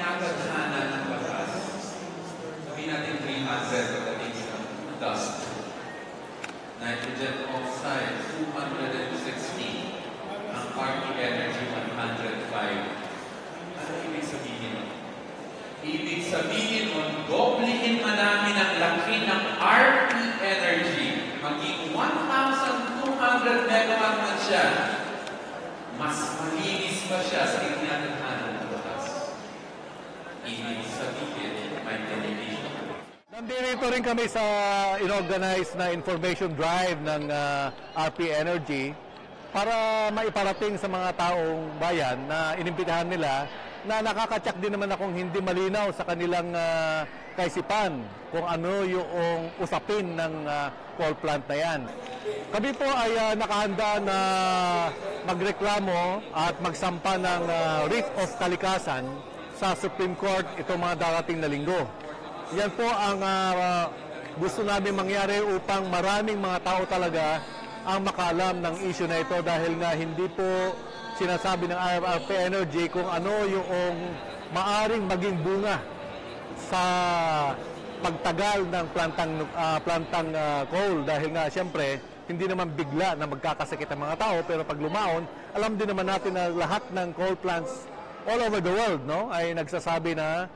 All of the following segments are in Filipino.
tinatadhana ng batas, sabihin natin 300 pagdating sa dust, nitrogen oxide 260, ang RP energy 105. Ano ibig sabihin? Ibig sabihin nun, doblihin man namin ang laki ng RP energy, maging 1,200 megawatt na siya, mas malinis pa siya sa tinatadhana ng batas. Ibig sabihin, may television. Nandito rin kami sa inorganize na information drive ng RP Energy para maiparating sa mga taong bayan na inimbitahan nila na nakakatsak din naman akong hindi malinaw sa kanilang kaisipan kung ano yung usapin ng coal plant na yan. Kami po ay nakahanda na magreklamo at magsampa ng writ of kalikasan sa Supreme Court itong mga darating na linggo. Yan po ang gusto namin mangyari upang maraming mga tao talaga ang makaalam ng issue na ito dahil nga hindi po sinasabi ng RP Energy kung ano yung maaring maging bunga sa pagtagal ng plantang coal dahil nga siyempre hindi naman bigla na magkakasakit ang mga tao pero pag lumaon, alam din naman natin na lahat ng coal plants all over the world ay nagsasabi na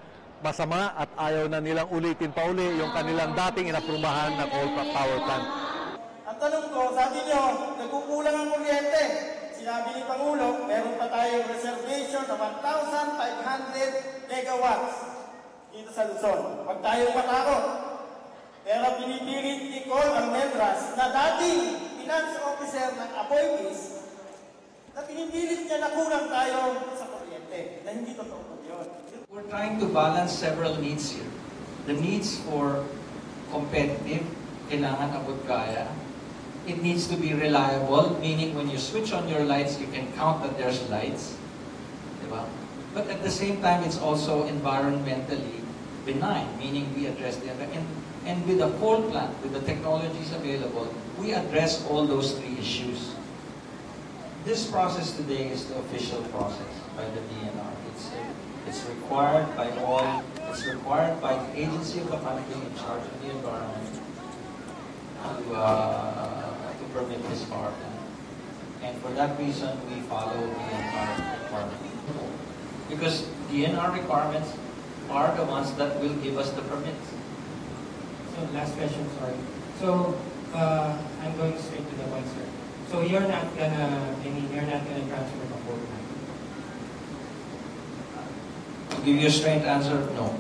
masama at ayaw na nilang ulitin pa uli yung kanilang dating inaprubahan na coal power plant. Ang tanong ko, sabi nyo, nagkukulang ang kuryente. Sinabi ni Pangulo, meron pa tayong reservation na 1,500 megawatts dito sa Luzon. Huwag tayong matakot. Pero pinipilit ni Col ang Mendras na dating finance officer ng Apoypis na pinipilit niya na kulang tayo sa kuryente. Na hindi totoo po yun. We're trying to balance several needs here. The needs for competitive, kailangan abot kaya. It needs to be reliable, meaning when you switch on your lights, you can count that there's lights. Diba? But at the same time, it's also environmentally benign, meaning we address the environment. And with the coal plant, with the technologies available, we address all those three issues. This process today is the official process by the DNR. It's required by all, it's required by the agency of the country in charge of the environment to permit this power plant. And for that reason, we follow DNR requirements. Because DNR requirements are the ones that will give us the permits. So last question, sorry. So I'm going straight to the point, sir. So you're not gonna transfer the whole plant? To give you a straight answer, no.